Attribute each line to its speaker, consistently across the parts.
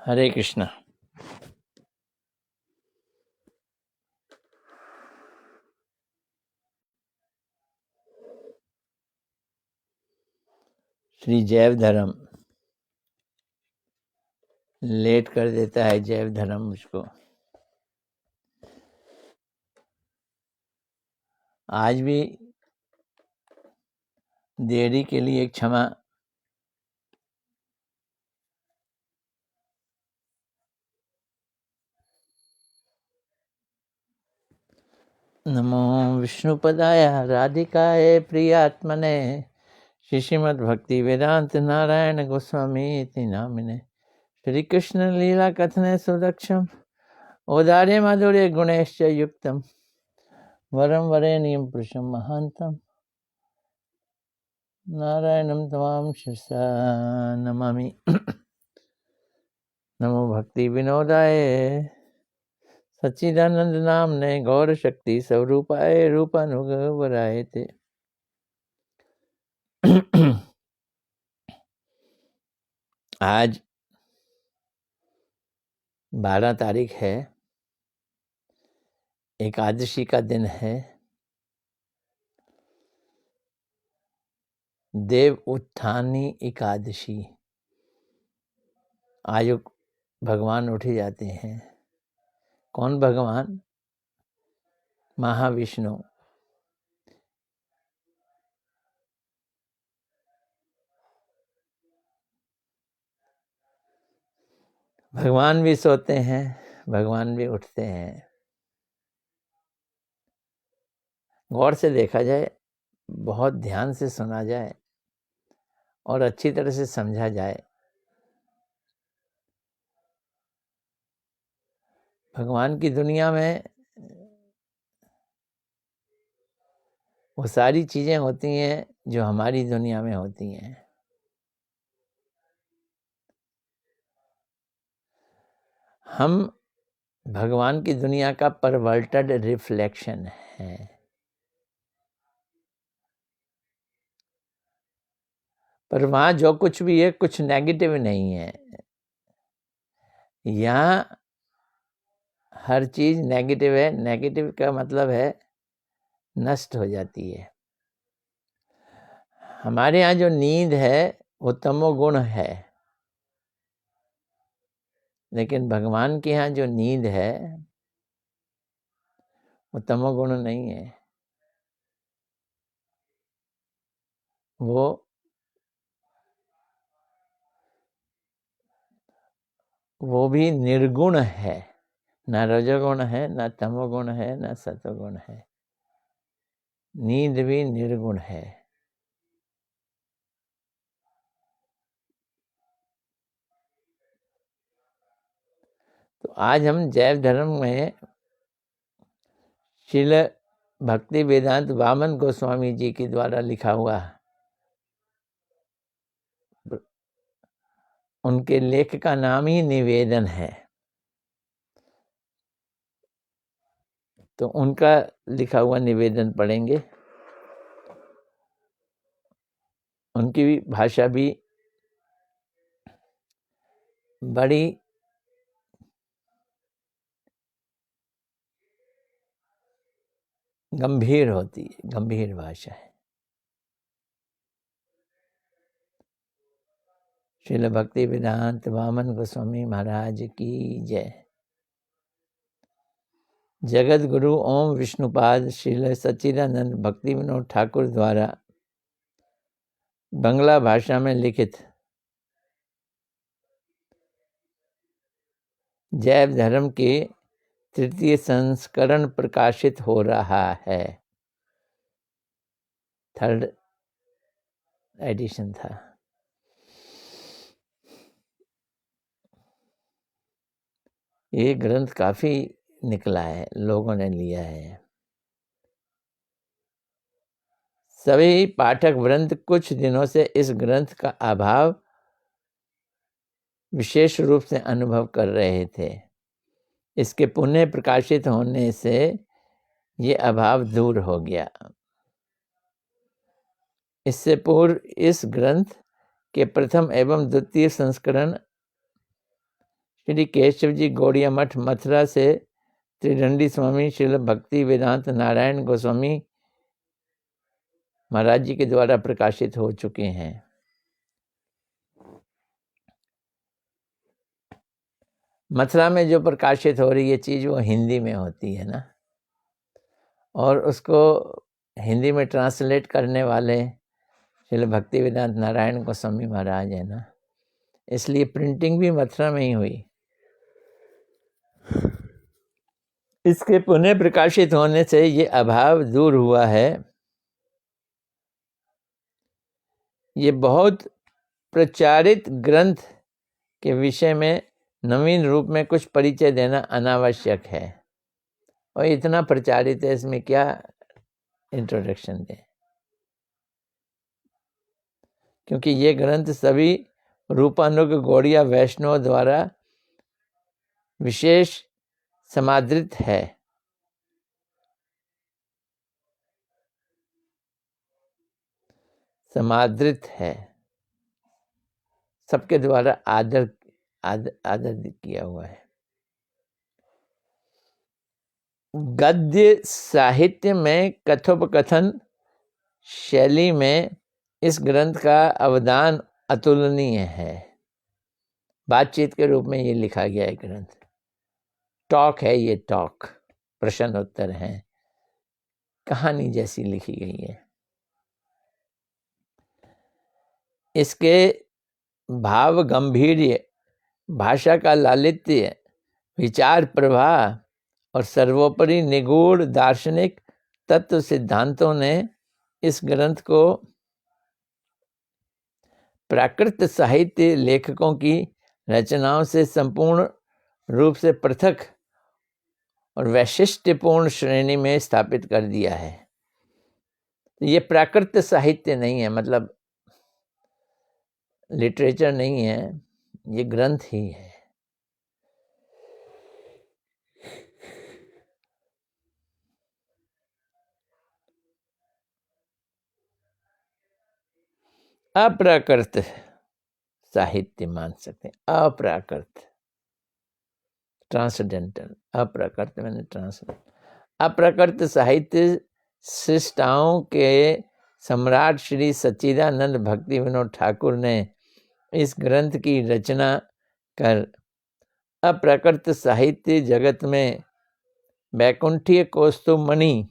Speaker 1: हरे कृष्ण। श्री जैव धर्म लेट कर देता है। जैव धर्म मुझको आज भी देरी के लिए क्षमा। नमो विष्णुपदाय राधिकाय प्रियात्मने श्रीमद्भक्ति वेदांत नारायण गोस्वामी नामिने श्री कृष्ण लीला कथने सुदक्षम औदार्य माधुर्य गुणैश्च युक्तम वरम वरेण्यं पुरुषं महांतम नारायणं तमाम शिरसा नमामि। नमो भक्ति विनोदाय सच्चिदानंद नामने गौर शक्ति स्वरूपाय रूपानुगवराय ते। आज 12 तारीख है, एकादशी का दिन है। देव उत्थानी एकादशी। आज भगवान उठे जाते हैं। कौन भगवान? महाविष्णु। भगवान भी सोते हैं, भगवान भी उठते हैं। गौर से देखा जाए, बहुत ध्यान से सुना जाए और अच्छी तरह से समझा जाए। भगवान की दुनिया में वो सारी चीज़ें होती हैं जो हमारी दुनिया में होती हैं। हम भगवान की दुनिया का परवर्टेड रिफ्लेक्शन है। पर वहाँ जो कुछ भी है, कुछ नेगेटिव नहीं है। यहाँ हर चीज़ नेगेटिव है। नेगेटिव का मतलब है नष्ट हो जाती है। हमारे यहाँ जो नींद है वो तमोगुण है, लेकिन भगवान के यहाँ जो नींद है वो तमोगुण नहीं है। वो भी निर्गुण है। ना रजोगुण है, ना तमोगुण है, ना सतोगुण है। नींद भी निर्गुण है। तो आज हम जैव धर्म में श्रील भक्ति वेदांत वामन गोस्वामी जी के द्वारा लिखा हुआ, उनके लेख का नाम ही निवेदन है। तो उनका लिखा हुआ निवेदन पढ़ेंगे। उनकी भी भाषा भी बड़ी गंभीर होती है, गंभीर भाषा है। श्रील भक्ति वेदांत वामन गोस्वामी महाराज की जय। जगत गुरु ओम विष्णुपाद श्रील सच्चिदानंद भक्ति विनोद ठाकुर द्वारा बंगला भाषा में लिखित जैव धर्म के 3य संस्करण प्रकाशित हो रहा है। 3rd एडिशन था। ये ग्रंथ काफी निकला है, लोगों ने लिया है। सभी पाठक वृंद कुछ दिनों से इस ग्रंथ का अभाव विशेष रूप से अनुभव कर रहे थे। इसके पुनः प्रकाशित होने से ये अभाव दूर हो गया। इससे पूर्व इस ग्रंथ के प्रथम एवं द्वितीय संस्करण श्री केशव जी गौड़िया मठ मथुरा से त्रिदंडी स्वामी श्रील भक्ति वेदांत नारायण गोस्वामी महाराज जी के द्वारा प्रकाशित हो चुके हैं। मथुरा में जो प्रकाशित हो रही है चीज़ वो हिंदी में होती है ना, और उसको हिंदी में ट्रांसलेट करने वाले श्रील भक्ति वेदांत नारायण गोस्वामी महाराज है ना, इसलिए प्रिंटिंग भी मथुरा में ही हुई। इसके पुनः प्रकाशित होने से ये अभाव दूर हुआ है। ये बहुत प्रचारित ग्रंथ के विषय में नवीन रूप में कुछ परिचय देना अनावश्यक है, और इतना प्रचारित है, इसमें क्या इंट्रोडक्शन दें, क्योंकि ये ग्रंथ सभी रूपानुग गौड़िया वैष्णव द्वारा विशेष समादृत है। समादृत है, सबके द्वारा आदर किया हुआ है। गद्य साहित्य में कथोपकथन शैली में इस ग्रंथ का अवदान अतुलनीय है। बातचीत के रूप में ये लिखा गया है ग्रंथ, टॉक है ये, टॉक, प्रश्न उत्तर है, कहानी जैसी लिखी गई है। इसके भाव गंभीर्य, भाषा का लालित्य, विचार प्रवाह और सर्वोपरि निगूढ़ दार्शनिक तत्व सिद्धांतों ने इस ग्रंथ को प्राकृत साहित्य लेखकों की रचनाओं से संपूर्ण रूप से पृथक और वैशिष्ट्यपूर्ण श्रेणी में स्थापित कर दिया है। ये प्राकृत साहित्य नहीं है, मतलब लिटरेचर नहीं है, ये ग्रंथ ही है। अप्राकृत साहित्य मान सकते हैं, अप्राकृत, ट्रांसडेंटल, अप्राकृत मैंने ट्रांसडेंटल। अप्राकृत साहित्य सृष्टाओं के सम्राट श्री सच्चिदानंद भक्ति विनोद ठाकुर ने इस ग्रंथ की रचना कर अप्राकृत साहित्य जगत में वैकुंठीय कौस्तुभमणि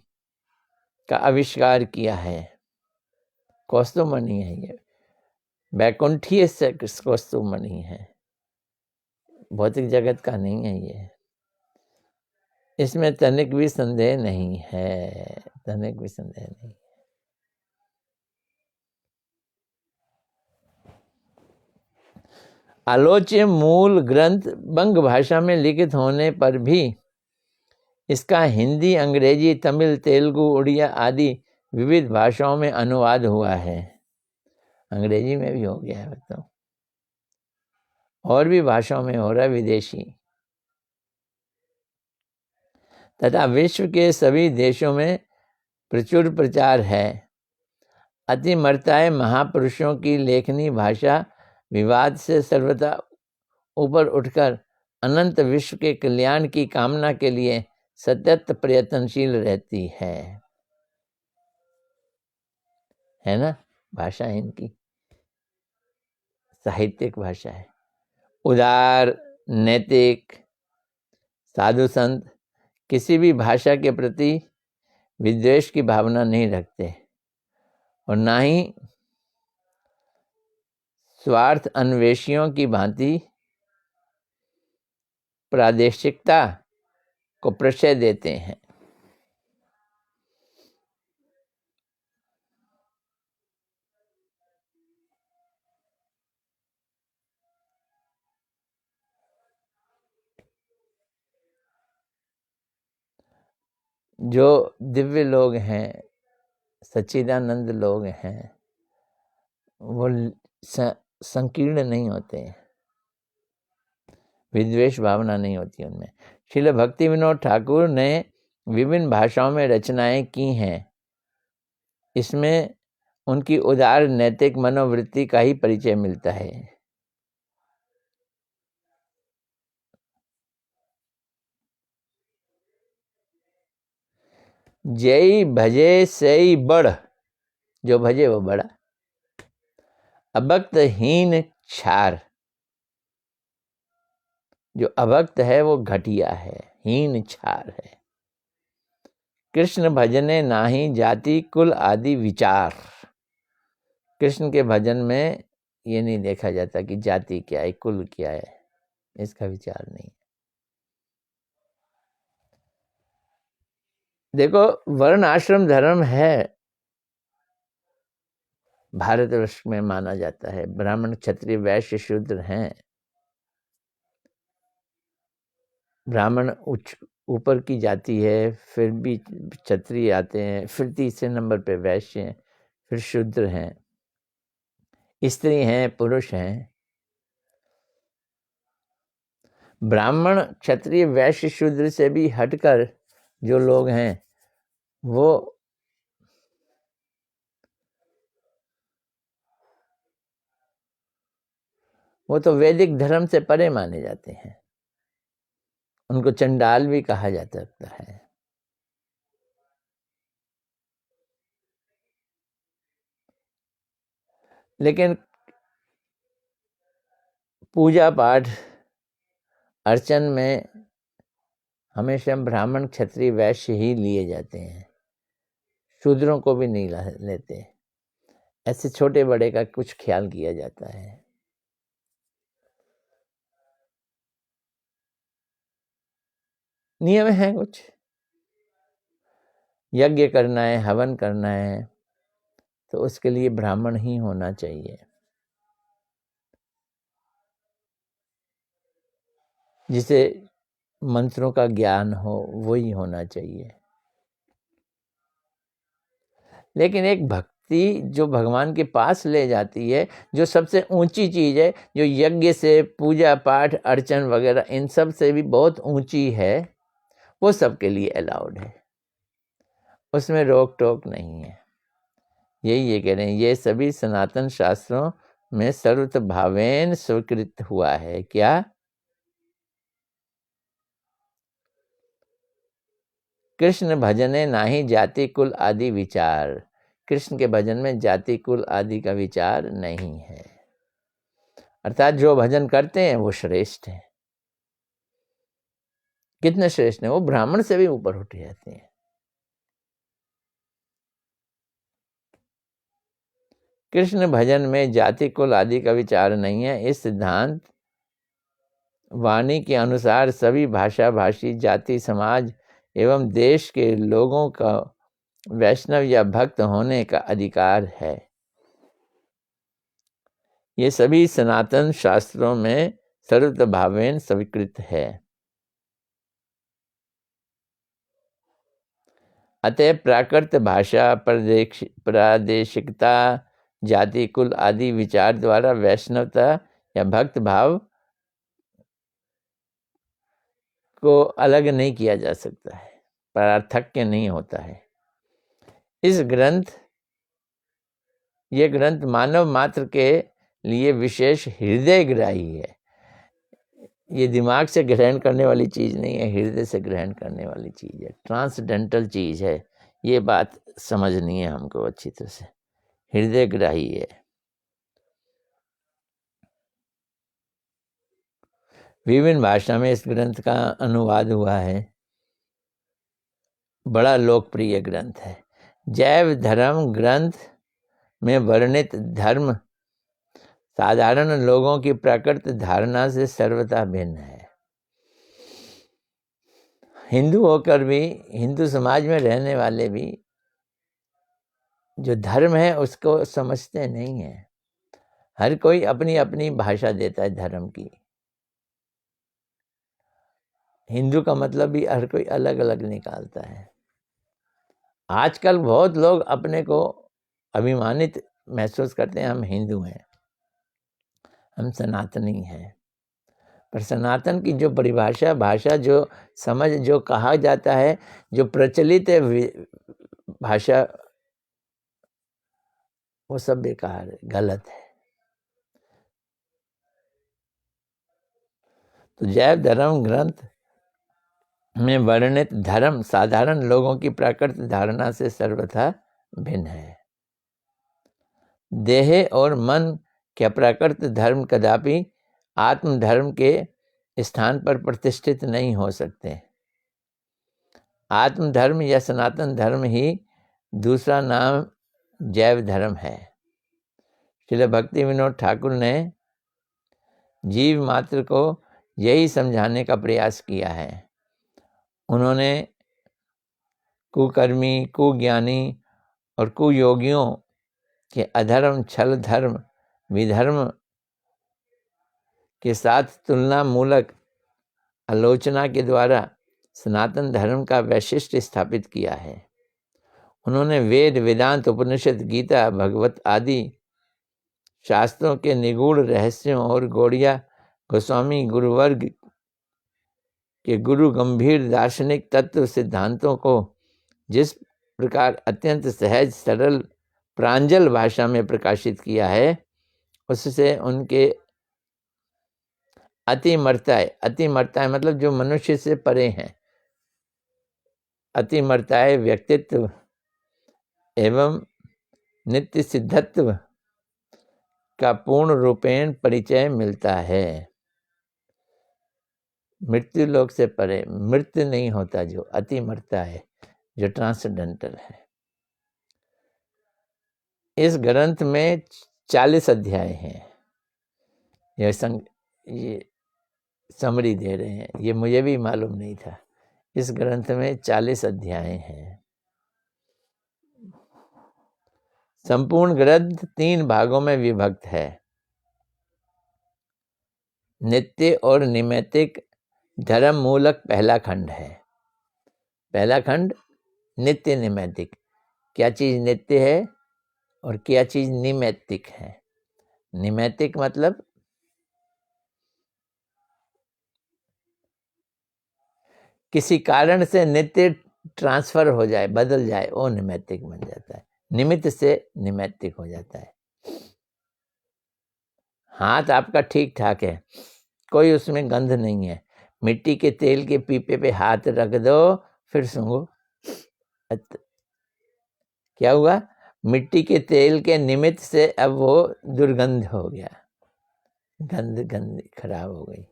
Speaker 1: का आविष्कार किया है। कौस्तुभमणि है ये, वैकुंठीय कौस्तुभमणि है, भौतिक जगत का नहीं है ये, इसमें तनिक भी संदेह नहीं है, तनिक भी संदेह नहीं। आलोच्य मूल ग्रंथ बंग भाषा में लिखित होने पर भी इसका हिंदी, अंग्रेजी, तमिल, तेलुगु, उड़िया आदि विविध भाषाओं में अनुवाद हुआ है। अंग्रेजी में भी हो गया है तो, और भी भाषाओं में हो रहा है, विदेशी, तथा विश्व के सभी देशों में प्रचुर प्रचार है। अतिमर्ताय महापुरुषों की लेखनी भाषा विवाद से सर्वथा ऊपर उठकर अनंत विश्व के कल्याण की कामना के लिए सतत प्रयत्नशील रहती है ना। भाषा इनकी साहित्यिक भाषा है, उदार, नैतिक, साधु संत किसी भी भाषा के प्रति विद्वेष की भावना नहीं रखते, और ना ही स्वार्थ अन्वेषियों की भांति प्रादेशिकता को प्रश्रय देते हैं। जो दिव्य लोग हैं, सच्चिदानंद लोग हैं, वो संकीर्ण नहीं होते, विद्वेष भावना नहीं होती उनमें। श्रील भक्ति विनोद ठाकुर ने विभिन्न भाषाओं में रचनाएं की हैं, इसमें उनकी उदार नैतिक मनोवृत्ति का ही परिचय मिलता है। जय भजे सई बड़, जो भजे वो बड़ा। अभक्त हीन छार, जो अभक्त है वो घटिया है, हीन छार है। कृष्ण भजने नाही जाति कुल आदि विचार, कृष्ण के भजन में ये नहीं देखा जाता कि जाति क्या है, कुल क्या है, इसका विचार नहीं। देखो, वर्ण आश्रम धर्म है, भारतवर्ष में माना जाता है। ब्राह्मण क्षत्रिय वैश्य शूद्र हैं। ब्राह्मण उच्च ऊपर की जाति है, फिर भी क्षत्रिय आते हैं, फिर तीसरे नंबर पे वैश्य हैं, फिर शूद्र हैं, स्त्री हैं, पुरुष हैं। ब्राह्मण क्षत्रिय वैश्य शूद्र से भी हटकर जो लोग हैं वो तो वैदिक धर्म से परे माने जाते हैं। उनको चंडाल भी कहा जा सकता है। लेकिन पूजा पाठ अर्चन में हमेशा ब्राह्मण क्षत्रिय वैश्य ही लिए जाते हैं, शूद्रों को भी नहीं लेते। ऐसे छोटे बड़े का कुछ ख्याल किया जाता है। नियम है कुछ, यज्ञ करना है, हवन करना है, तो उसके लिए ब्राह्मण ही होना चाहिए, जिसे मंत्रों का ज्ञान हो वही होना चाहिए। लेकिन एक भक्ति जो भगवान के पास ले जाती है, जो सबसे ऊंची चीज है, जो यज्ञ से, पूजा पाठ अर्चन वगैरह इन सब से भी बहुत ऊंची है, वो सबके लिए अलाउड है, उसमें रोक टोक नहीं है। यही ये कह रहे हैं, ये सभी सनातन शास्त्रों में सर्वत भावेन स्वीकृत हुआ है। क्या? कृष्ण भजने नाही जाति कुल आदि विचार, कृष्ण के भजन में जाति कुल आदि का विचार नहीं है। अर्थात जो भजन करते हैं वो श्रेष्ठ हैं। कितने श्रेष्ठ हैं? वो ब्राह्मण से भी ऊपर उठ जाते हैं। कृष्ण भजन में जाति कुल आदि का विचार नहीं है। इस सिद्धांत वाणी के अनुसार सभी भाषा भाषी, जाति, समाज एवं देश के लोगों का वैष्णव या भक्त होने का अधिकार है। ये सभी सनातन शास्त्रों में सर्वतभावेन स्वीकृत है। अतः प्राकृत भाषा, प्रादेशिकता, जाति कुल आदि विचार द्वारा वैष्णवता या भक्त भाव को अलग नहीं किया जा सकता है, पार्थक्य नहीं होता है। ये ग्रंथ मानव मात्र के लिए विशेष हृदय ग्राही है। ये दिमाग से ग्रहण करने वाली चीज नहीं है, हृदय से ग्रहण करने वाली चीज है, ट्रांसडेंटल चीज है। ये बात समझनी है हमको अच्छी तरह से, हृदय ग्राही है। विभिन्न भाषा में इस ग्रंथ का अनुवाद हुआ है। बड़ा लोकप्रिय ग्रंथ है। जैव धर्म ग्रंथ में वर्णित धर्म साधारण लोगों की प्राकृत धारणा से सर्वथा भिन्न है। हिंदू होकर भी, हिंदू समाज में रहने वाले भी जो धर्म है उसको समझते नहीं है। हर कोई अपनी अपनी भाषा देता है धर्म की। हिंदू का मतलब भी हर कोई अलग अलग निकालता है। आजकल बहुत लोग अपने को अभिमानित महसूस करते हैं, हम हिंदू हैं, हम सनातनी हैं। पर सनातन की जो परिभाषा, भाषा, जो समझ, जो कहा जाता है, जो प्रचलित है भाषा, वो सब बेकार है, गलत है। तो जैव धर्म ग्रंथ में वर्णित धर्म साधारण लोगों की प्राकृत धारणा से सर्वथा भिन्न है। देह और मन के प्राकृत धर्म कदापि आत्मधर्म के स्थान पर प्रतिष्ठित नहीं हो सकते। आत्मधर्म या सनातन धर्म ही दूसरा नाम जैव धर्म है। श्रील भक्ति विनोद ठाकुर ने जीव मात्र को यही समझाने का प्रयास किया है। उन्होंने कुकर्मी, कुज्ञानी और कुयोगियों के अधर्म, छल, धर्म, विधर्म के साथ तुलना मूलक आलोचना के द्वारा सनातन धर्म का वैशिष्ट्य स्थापित किया है। उन्होंने वेद, वेदांत, उपनिषद, गीता, भगवत आदि शास्त्रों के निगूढ़ रहस्यों और गौड़िया गोस्वामी गुरुवर्ग के गुरु गंभीर दार्शनिक तत्व सिद्धांतों को जिस प्रकार अत्यंत सहज, सरल, प्रांजल भाषा में प्रकाशित किया है, उससे उनके अतिमर्ताय मतलब जो मनुष्य से परे हैं, अतिमर्ताय व्यक्तित्व एवं नित्य सिद्धत्व का पूर्ण रूपेण परिचय मिलता है। मृत्यु लोक से परे, मृत्यु नहीं होता, जो अतिमर्ता है, जो ट्रांसडेंटल है। इस ग्रंथ में 40 अध्याय हैं। ये समरी दे रहे हैं, ये मुझे भी मालूम नहीं था। इस ग्रंथ में 40 अध्याय हैं। संपूर्ण ग्रंथ 3 भागों में विभक्त है। नित्य और निमित्तिक धर्म मूलक पहला खंड है। पहला खंड नित्य निमित्तिक, क्या चीज नित्य है और क्या चीज निमित्तिक है। निमित्तिक मतलब किसी कारण से नित्य ट्रांसफर हो जाए, बदल जाए, वो निमित्तिक बन जाता है। निमित्त से निमित्तिक हो जाता है। हाथ आपका ठीक ठाक है, कोई उसमें गंध नहीं है, मिट्टी के तेल के पीपे पे हाथ रख दो, फिर सूंघो, क्या हुआ? मिट्टी के तेल के निमित्त से अब वो दुर्गंध हो गया, गंध खराब हो गई।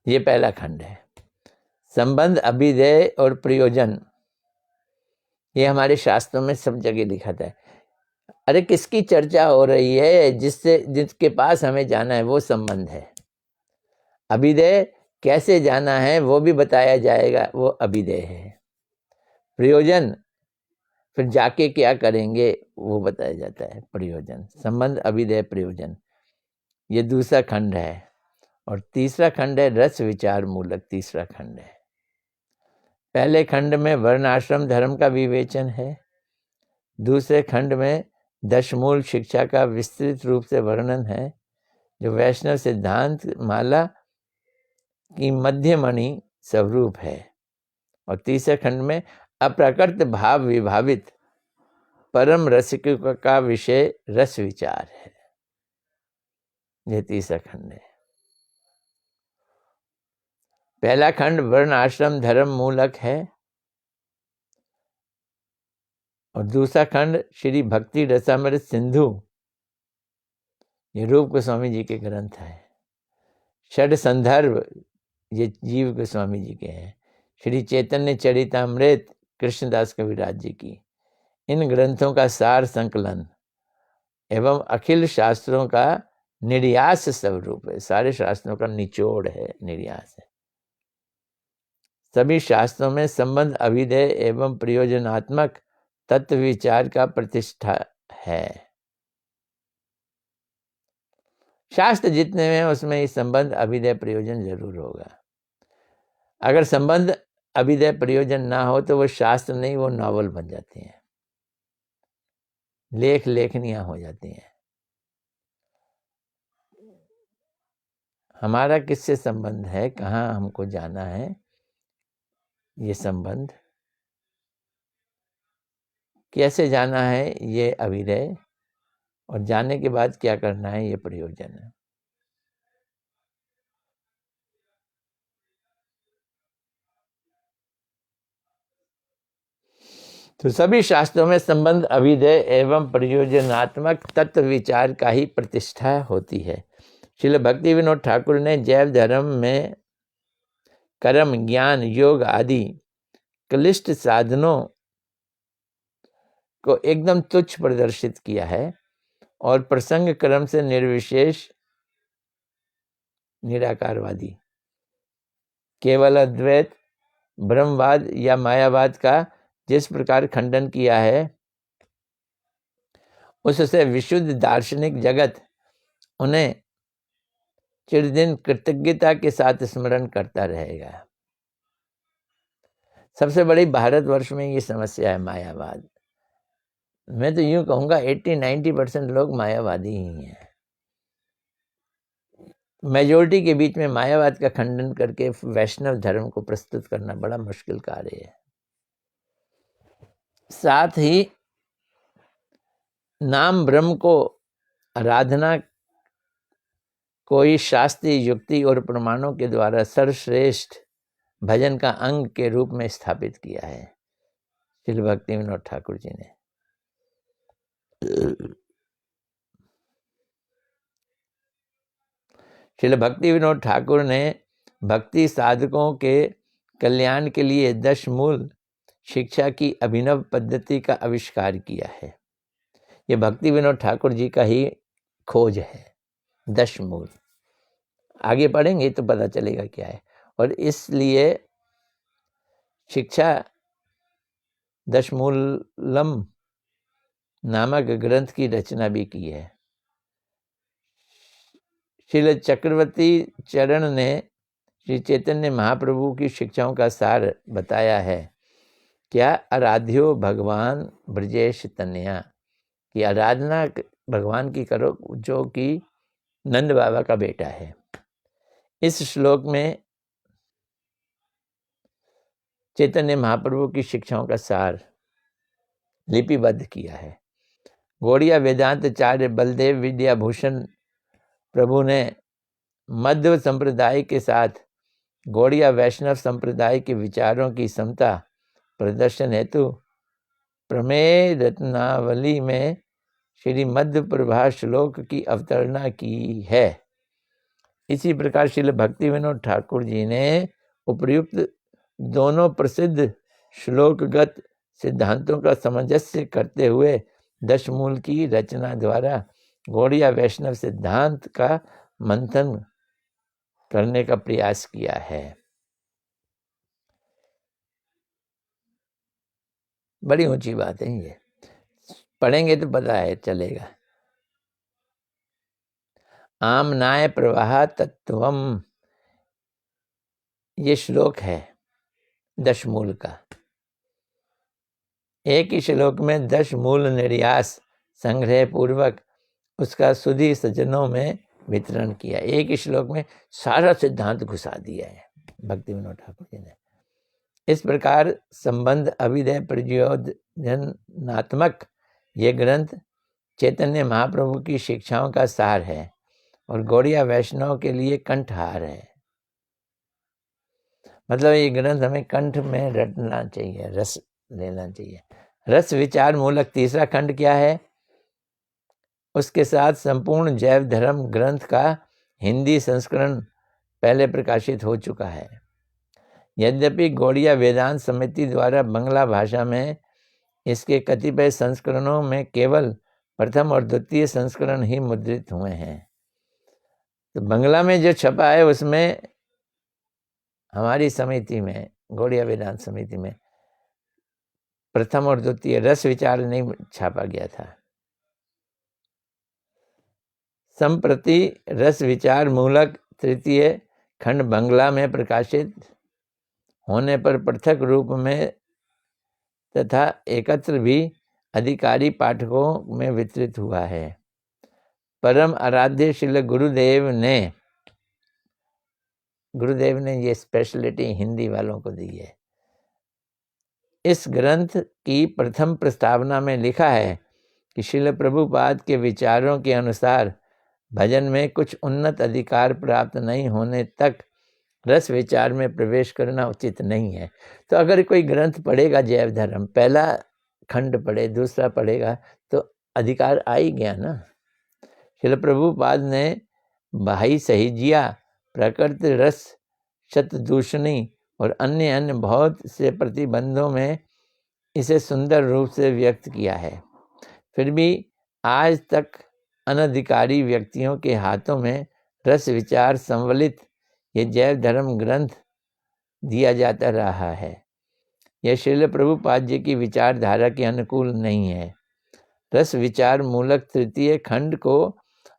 Speaker 1: ये पहला खंड है। संबंध, अभिधेय और प्रयोजन, ये हमारे शास्त्रों में सब जगह लिखा था। अरे किसकी चर्चा हो रही है? जिसके पास हमें जाना है वो संबंध है। अभिधेय कैसे जाना है वो भी बताया जाएगा, वो अभिधेय है। प्रयोजन फिर जाके क्या करेंगे वो बताया जाता है, प्रयोजन। संबंध, अभिधेय, प्रयोजन, ये दूसरा खंड है। और तीसरा खंड है रस विचार मूलक, तीसरा खंड है। पहले खंड में वर्ण आश्रम धर्म का विवेचन है। दूसरे खंड में दशमूल शिक्षा का विस्तृत रूप से वर्णन है, जो वैष्णव सिद्धांत माला की मध्यमणि स्वरूप है। और तीसरे खंड में अप्रकृत भाव विभावित परम रसिक का विषय रस विचार है। यह तीसरा खंड है। पहला खंड वर्ण आश्रम धर्म मूलक है और दूसरा खंड श्री भक्ति रसामृत सिंधु, ये रूप गोस्वामी जी के ग्रंथ है। षड संदर्भ, ये जीव गोस्वामी जी के हैं। श्री चैतन्य चरितामृत कृष्णदास कविराज जी की। इन ग्रंथों का सार संकलन एवं अखिल शास्त्रों का निर्यास स्वरूप है। सारे शास्त्रों का निचोड़ है, निर्यास है। सभी शास्त्रों में संबंध, अभिधेय एवं प्रयोजनात्मक तत्व विचार का प्रतिष्ठा है। शास्त्र जितने में उसमें ही संबंध, अभिधेय, प्रयोजन जरूर होगा। अगर संबंध, अभिधेय, प्रयोजन ना हो तो वो शास्त्र नहीं, वो नॉवल बन जाते हैं, लेखनियां हो जाती हैं। हमारा किससे संबंध है, कहाँ हमको जाना है, ये संबंध कैसे जाना है, ये अभिधेय, और जानने के बाद क्या करना है, ये प्रयोजन है। तो सभी शास्त्रों में संबंध अभिधेय एवं प्रयोजनात्मक तत्व विचार का ही प्रतिष्ठा होती है। श्रील भक्ति विनोद ठाकुर ने जैव धर्म में कर्म, ज्ञान, योग आदि क्लिष्ट साधनों को एकदम तुच्छ प्रदर्शित किया है और प्रसंग क्रम से निर्विशेष, निराकारवादी, केवल अद्वैत, ब्रह्मवाद या मायावाद का जिस प्रकार खंडन किया है, उससे विशुद्ध दार्शनिक जगत उन्हें चिरदिन कृतज्ञता के साथ स्मरण करता रहेगा। सबसे बड़ी भारतवर्ष में ये समस्या है, मायावाद। मैं तो यूं कहूँगा 80-90% लोग मायावादी ही हैं। मेजोरिटी के बीच में मायावाद का खंडन करके वैष्णव धर्म को प्रस्तुत करना बड़ा मुश्किल कार्य है। साथ ही नाम ब्रह्म को आराधना कोई शास्त्रीय युक्ति और प्रमाणों के द्वारा सर्वश्रेष्ठ भजन का अंग के रूप में स्थापित किया है श्री भक्ति विनोद ठाकुर जी ने। श्री भक्ति विनोद ठाकुर ने भक्ति साधकों के कल्याण के लिए 10 मूल शिक्षा की अभिनव पद्धति का आविष्कार किया है। ये भक्ति विनोद ठाकुर जी का ही खोज है, 10 मूल। आगे पढ़ेंगे तो पता चलेगा क्या है। और इसलिए शिक्षा 10 मूलम नामक ग्रंथ की रचना भी की है। श्री चक्रवर्ती चरण ने श्री चैतन्य महाप्रभु की शिक्षाओं का सार बताया है। क्या आराध्यो भगवान ब्रजेश तनया, की आराधना भगवान की करो जो कि नंद बाबा का बेटा है। इस श्लोक में चैतन्य महाप्रभु की शिक्षाओं का सार लिपिबद्ध किया है। गौड़िया वेदांताचार्य बलदेव विद्याभूषण प्रभु ने मध्व संप्रदाय के साथ गौड़िया वैष्णव संप्रदाय के विचारों की समता प्रदर्शन हेतु प्रमेय रत्नावली में श्री मध्य प्रभा श्लोक की अवतरणा की है। इसी प्रकार श्री भक्ति विनोद ठाकुर जी ने उपर्युक्त दोनों प्रसिद्ध श्लोकगत सिद्धांतों का सामंजस्य करते हुए 10 मूल की रचना द्वारा गौड़िया वैष्णव सिद्धांत का मंथन करने का प्रयास किया है। बड़ी ऊंची बात है ये, पढ़ेंगे तो पता है चलेगा। आमनाय प्रवाह तत्वम, ये श्लोक है 10 मूल का। एक ही श्लोक में 10 मूल निर्यास संग्रह पूर्वक उसका सुधी सज्जनों में वितरण किया। एक ही श्लोक में सारा सिद्धांत घुसा दिया है भक्ति विनोद ठाकुर जी ने। इस प्रकार संबंध अभिधेय प्रयोजनात्मक ये ग्रंथ चैतन्य महाप्रभु की शिक्षाओं का सार है और गौड़िया वैष्णव के लिए कंठहार है। मतलब ये ग्रंथ हमें कंठ में रटना चाहिए, रस लेना चाहिए। रस विचार मूलक तीसरा खंड क्या है, उसके साथ संपूर्ण जैव धर्म ग्रंथ का हिंदी संस्करण पहले प्रकाशित हो चुका है। यद्यपि गौड़िया वेदांत समिति द्वारा बांग्ला भाषा में इसके कतिपय संस्करणों में केवल प्रथम और द्वितीय संस्करण ही मुद्रित हुए हैं। तो बांग्ला में जो छपा है उसमें हमारी समिति में, गौड़िया वेदांत समिति में प्रथम और द्वितीय रस विचार नहीं छापा गया था। संप्रति रस विचार मूलक तृतीय खंड बांग्ला में प्रकाशित होने पर पृथक रूप में तथा एकत्र भी अधिकारी पाठकों में वितरित हुआ है। परम आराध्य श्री गुरुदेव ने ये स्पेशलिटी हिंदी वालों को दी है। इस ग्रंथ की प्रथम प्रस्तावना में लिखा है कि श्रील प्रभुपाद के विचारों के अनुसार भजन में कुछ उन्नत अधिकार प्राप्त नहीं होने तक रस विचार में प्रवेश करना उचित नहीं है। तो अगर कोई ग्रंथ पढ़ेगा जैव धर्म, पहला खंड पढ़े, दूसरा पढ़ेगा, तो अधिकार आ ही गया ना। श्रील प्रभुपाद ने भाई सहिजिया, प्रकृति रस, शतदूषणी और अन्य बहुत से प्रतिबंधों में इसे सुंदर रूप से व्यक्त किया है। फिर भी आज तक अनधिकारी व्यक्तियों के हाथों में रस विचार संवलित ये जैव धर्म ग्रंथ दिया जाता रहा है। यह श्रील प्रभुपाद जी की विचारधारा के अनुकूल नहीं है। रस विचार मूलक तृतीय खंड को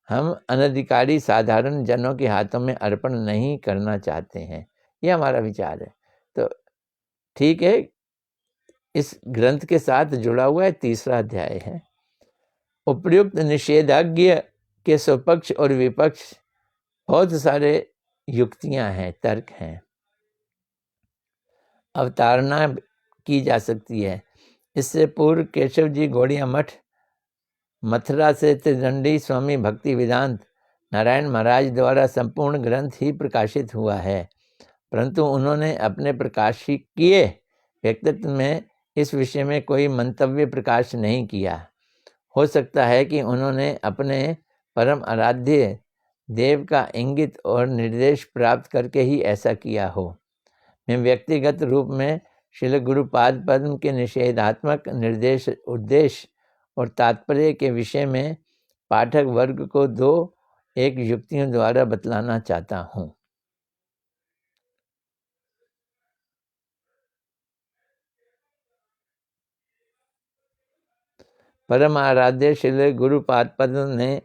Speaker 1: हम अनधिकारी साधारण जनों के हाथों में अर्पण नहीं करना चाहते हैं, यह हमारा विचार है। तो ठीक है, इस ग्रंथ के साथ जुड़ा हुआ है तीसरा अध्याय है। उपयुक्त निषेधाज्ञ के स्वपक्ष और विपक्ष बहुत सारे युक्तियां हैं, तर्क हैं, अवतारणा की जा सकती है। इससे पूर्व केशव जी गौड़िया मठ, मथुरा से त्रिदंडी स्वामी भक्ति वेदांत नारायण महाराज द्वारा संपूर्ण ग्रंथ ही प्रकाशित हुआ है, परंतु उन्होंने अपने प्रकाशिकीय व्यक्तित्व में इस विषय में कोई मंतव्य प्रकाश नहीं किया। हो सकता है कि उन्होंने अपने परम आराध्य देव का इंगित और निर्देश प्राप्त करके ही ऐसा किया हो। मैं व्यक्तिगत रूप में श्रील गुरुपाद पद्म के निषेधात्मक निर्देश, उद्देश्य और तात्पर्य के विषय में पाठक वर्ग को एक युक्तियों द्वारा बतलाना चाहता हूँ। परम आराध्य श्रील गुरुपाद पद्म ने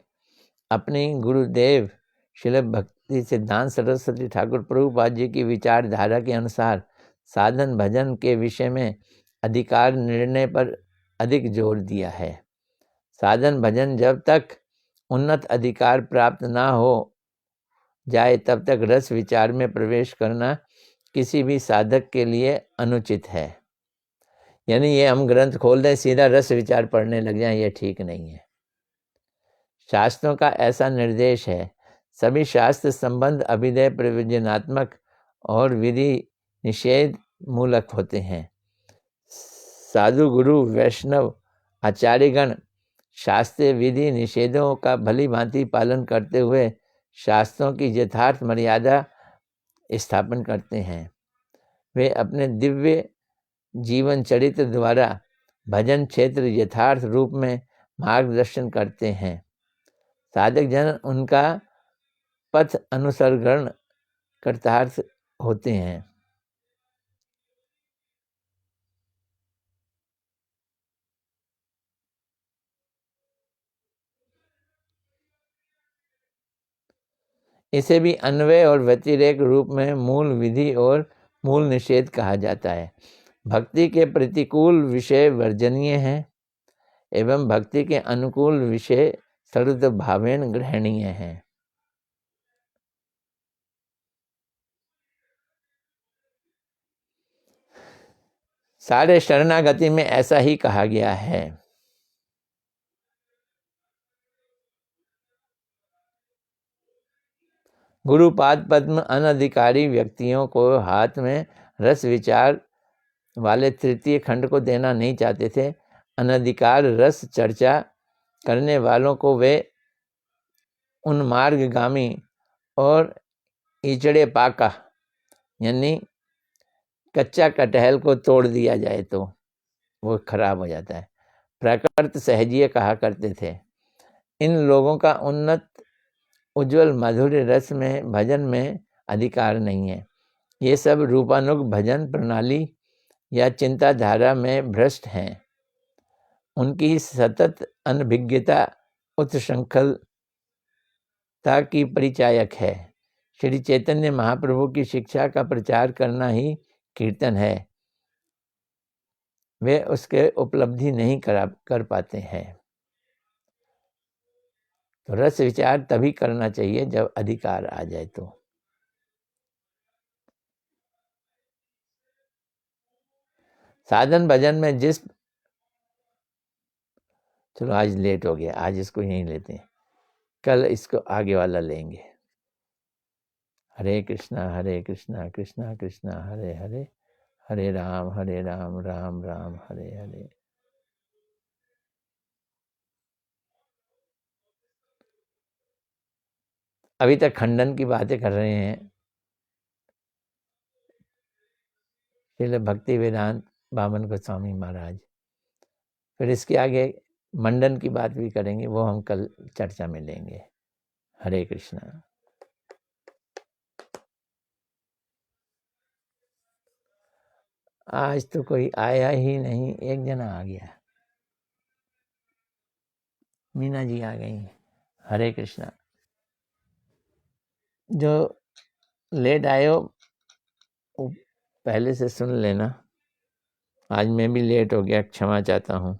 Speaker 1: अपनी गुरुदेव श्रील भक्ति सिद्धांत सरस्वती ठाकुर प्रभुपाद जी की विचारधारा के अनुसार साधन भजन के विषय में अधिकार निर्णय पर अधिक जोर दिया है। साधन भजन जब तक उन्नत अधिकार प्राप्त ना हो जाए तब तक रस विचार में प्रवेश करना किसी भी साधक के लिए अनुचित है। यानी ये हम ग्रंथ खोल दें, सीधा रस विचार पढ़ने लग जाएं, ये ठीक नहीं है। शास्त्रों का ऐसा निर्देश है। सभी शास्त्र संबंध अभिदय प्रयोजनात्मक और विधि निषेध मूलक होते हैं। साधु गुरु वैष्णव आचार्यगण शास्त्रीय विधि निषेधों का भली भांति पालन करते हुए शास्त्रों की यथार्थ मर्यादा स्थापन करते हैं। वे अपने दिव्य जीवन चरित्र द्वारा भजन क्षेत्र यथार्थ रूप में मार्गदर्शन करते हैं। साधक जन उनका पथ अनुसरण कर्तार्थ होते हैं। इसे भी अन्वय और व्यतिरेक रूप में मूल विधि और मूल निषेध कहा जाता है। भक्ति के प्रतिकूल विषय वर्जनीय हैं एवं भक्ति के अनुकूल विषय सर्वभावेन ग्रहणीय हैं। सारे शरणागति में ऐसा ही कहा गया है। गुरुपाद पद्म अनधिकारी व्यक्तियों को हाथ में रस विचार वाले तृतीय खंड को देना नहीं चाहते थे। अनधिकार रस चर्चा करने वालों को वे उन्मार्गगामी और इचड़े पाका यानी कच्चा कटहल को तोड़ दिया जाए तो वो खराब हो जाता है, प्रकृत सहजीय कहा करते थे। इन लोगों का उन्नत उज्जवल माधुर्य रस में भजन में अधिकार नहीं है। ये सब रूपानुग भजन प्रणाली या चिंताधारा में भ्रष्ट हैं। उनकी सतत अनभिज्ञता उत्सृंखलता की परिचायक है। श्री चैतन्य महाप्रभु की शिक्षा का प्रचार करना ही कीर्तन है। वे उसके उपलब्धि नहीं कर पाते हैं। तो रस विचार तभी करना चाहिए जब अधिकार आ जाए। तो साधन भजन में जिस चलो आज लेट हो गया, आज इसको यहीं लेते हैं, कल इसको आगे वाला लेंगे। हरे कृष्णा कृष्णा कृष्णा हरे हरे, हरे राम राम राम हरे हरे। अभी तक खंडन की बातें कर रहे हैं श्रील भक्ति वेदांत बामन गोस्वामी महाराज। फिर इसके आगे मंडन की बात भी करेंगे, वो हम कल चर्चा में लेंगे। हरे कृष्णा। आज तो कोई आया ही नहीं, एक जना आ गया, मीना जी आ गई। हरे कृष्णा। जो लेट आए हो पहले से सुन लेना, आज मैं भी लेट हो गया, क्षमा चाहता हूँ।